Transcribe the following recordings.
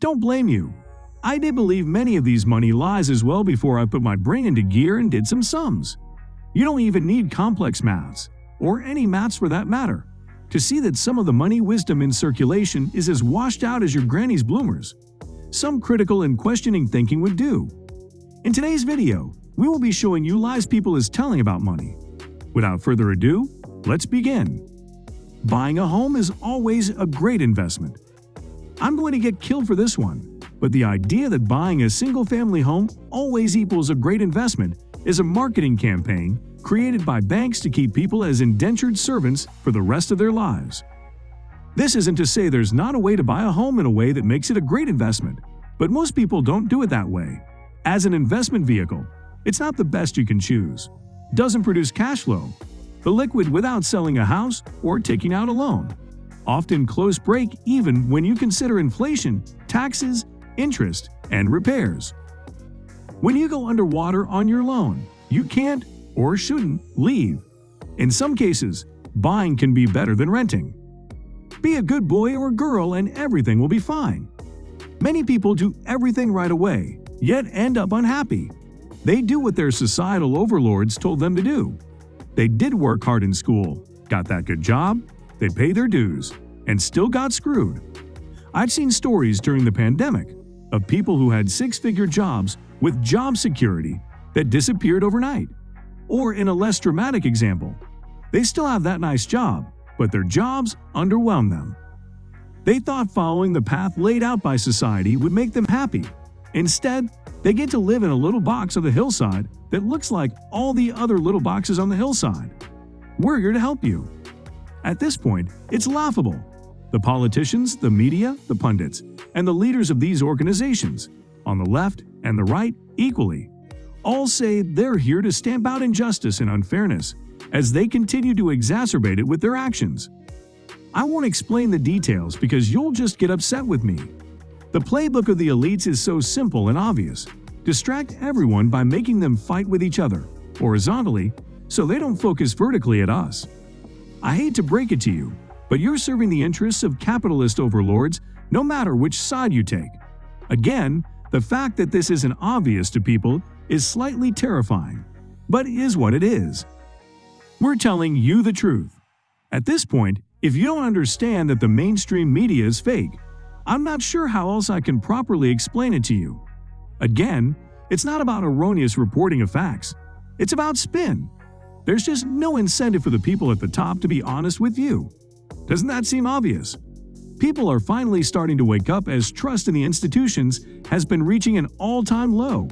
Don't blame you. I did believe many of these money lies as well before I put my brain into gear and did some sums. You don't even need complex maths, or any maths for that matter, to see that some of the money wisdom in circulation is as washed out as your granny's bloomers. Some critical and questioning thinking would do. In today's video, we will be showing you lies people is telling about money. Without further ado, let's begin. Buying a home is always a great investment. I'm going to get killed for this one, but the idea that buying a single-family home always equals a great investment is a marketing campaign created by banks to keep people as indentured servants for the rest of their lives. This isn't to say there's not a way to buy a home in a way that makes it a great investment, but most people don't do it that way. As an investment vehicle, it's not the best you can choose. Doesn't produce cash flow, the liquid without selling a house or taking out a loan. Often close break even when you consider inflation, taxes, interest, and repairs. When you go underwater on your loan, you can't or shouldn't leave. In some cases, buying can be better than renting. Be a good boy or girl and everything will be fine. Many people do everything right away, yet end up unhappy. They do what their societal overlords told them to do. They did work hard in school, got that good job, they paid their dues, and still got screwed. I've seen stories during the pandemic of people who had six-figure jobs with job security that disappeared overnight. Or in a less dramatic example, they still have that nice job, but their jobs underwhelm them. They thought following the path laid out by society would make them happy. Instead, they get to live in a little box on the hillside that looks like all the other little boxes on the hillside. We're here to help you. At this point, it's laughable. The politicians, the media, the pundits, and the leaders of these organizations, on the left and the right equally, all say they're here to stamp out injustice and unfairness as they continue to exacerbate it with their actions. I won't explain the details because you'll just get upset with me. The playbook of the elites is so simple and obvious. Distract everyone by making them fight with each other, horizontally, so they don't focus vertically at us. I hate to break it to you, but you're serving the interests of capitalist overlords no matter which side you take. Again, the fact that this isn't obvious to people is slightly terrifying, but is what it is. We're telling you the truth. At this point, if you don't understand that the mainstream media is fake, I'm not sure how else I can properly explain it to you. Again, it's not about erroneous reporting of facts. It's about spin. There's just no incentive for the people at the top to be honest with you. Doesn't that seem obvious? People are finally starting to wake up as trust in the institutions has been reaching an all-time low.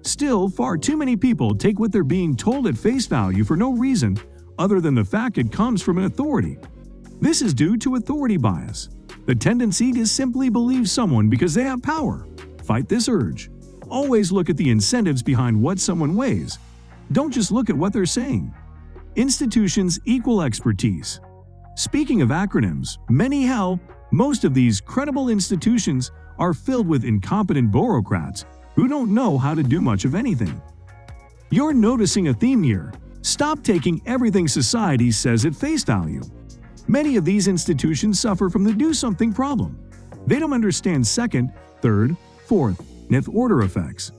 Still, far too many people take what they're being told at face value for no reason other than the fact it comes from an authority. This is due to authority bias, the tendency to simply believe someone because they have power. Fight this urge. Always look at the incentives behind what someone weighs. Don't just look at what they're saying. Institutions equal expertise. Speaking of acronyms, most of these credible institutions are filled with incompetent bureaucrats who don't know how to do much of anything. You're noticing a theme here. Stop taking everything society says at face value. Many of these institutions suffer from the do something problem. They don't understand second, third, fourth, fifth order effects.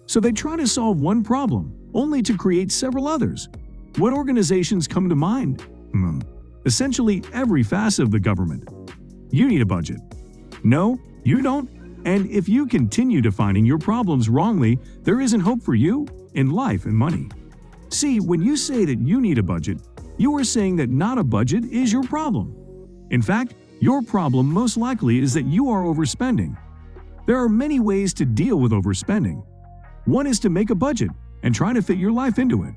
So they try to solve one problem, only to create several others. What organizations come to mind? Essentially every facet of the government. You need a budget. No, you don't. And if you continue defining your problems wrongly, there isn't hope for you in life and money. See, when you say that you need a budget, you are saying that not a budget is your problem. In fact, your problem most likely is that you are overspending. There are many ways to deal with overspending. One is to make a budget and try to fit your life into it.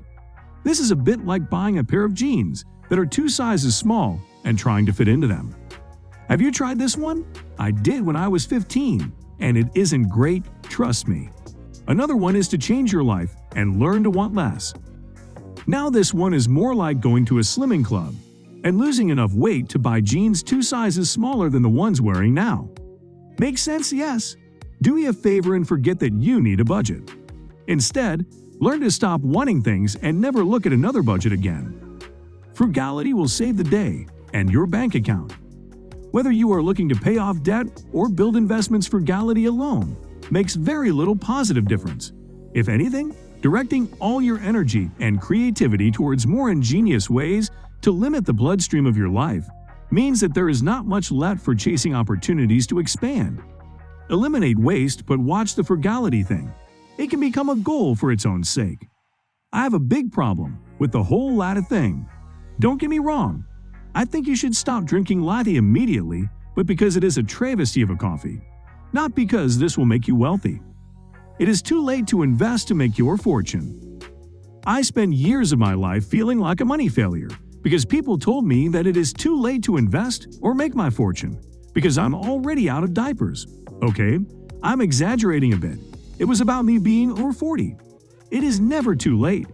This is a bit like buying a pair of jeans that are 2 sizes small and trying to fit into them. Have you tried this one? I did when I was 15, and it isn't great, trust me. Another one is to change your life and learn to want less. Now this one is more like going to a slimming club and losing enough weight to buy jeans 2 sizes smaller than the ones wearing now. Makes sense, yes? Do me a favor and forget that you need a budget. Instead, learn to stop wanting things and never look at another budget again. Frugality will save the day and your bank account. Whether you are looking to pay off debt or build investments, frugality alone makes very little positive difference. If anything, directing all your energy and creativity towards more ingenious ways to limit the bloodstream of your life means that there is not much left for chasing opportunities to expand. Eliminate waste, but watch the frugality thing. It can become a goal for its own sake. I have a big problem with the whole latte thing. Don't get me wrong. I think you should stop drinking latte immediately, but because it is a travesty of a coffee, not because this will make you wealthy. It is too late to invest to make your fortune. I spent years of my life feeling like a money failure because people told me that it is too late to invest or make my fortune because I'm already out of diapers. Okay, I'm exaggerating a bit. It was about me being over 40. It is never too late.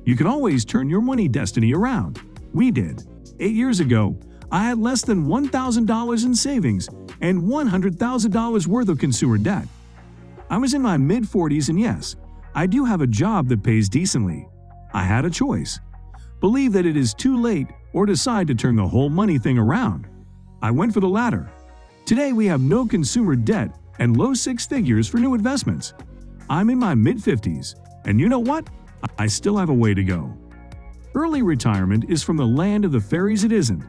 You can always turn your money destiny around. We did. 8 years ago, I had less than $1,000 in savings and $100,000 worth of consumer debt. I was in my mid-40s and yes, I do have a job that pays decently. I had a choice. Believe that it is too late or decide to turn the whole money thing around. I went for the latter. Today we have no consumer debt and low six figures for new investments. I'm in my mid-50s, and you know what? I still have a way to go. Early retirement is from the land of the fairies. It isn't.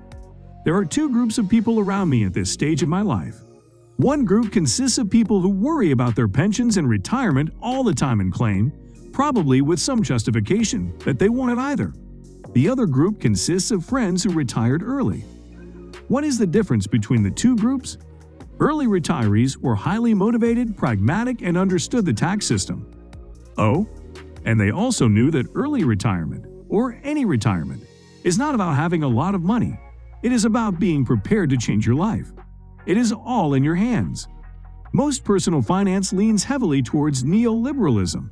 There are two groups of people around me at this stage of my life. One group consists of people who worry about their pensions and retirement all the time and claim, probably with some justification, that they won't either. The other group consists of friends who retired early. What is the difference between the two groups? Early retirees were highly motivated, pragmatic, and understood the tax system. Oh, and they also knew that early retirement, or any retirement, is not about having a lot of money. It is about being prepared to change your life. It is all in your hands. Most personal finance leans heavily towards neoliberalism.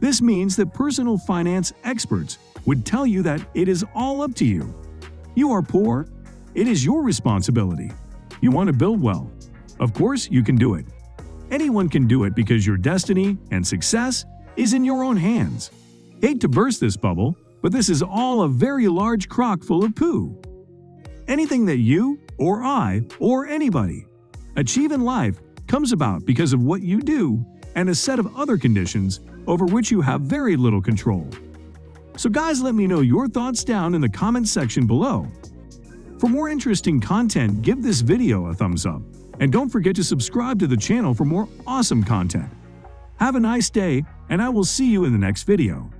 This means that personal finance experts would tell you that it is all up to you. You are poor. It is your responsibility. You want to build wealth. Of course, you can do it. Anyone can do it because your destiny and success is in your own hands. Hate to burst this bubble, but this is all a very large crock full of poo. Anything that you, or I, or anybody achieve in life comes about because of what you do and a set of other conditions over which you have very little control. So guys, let me know your thoughts down in the comments section below. For more interesting content, give this video a thumbs up, and don't forget to subscribe to the channel for more awesome content. Have a nice day, and I will see you in the next video.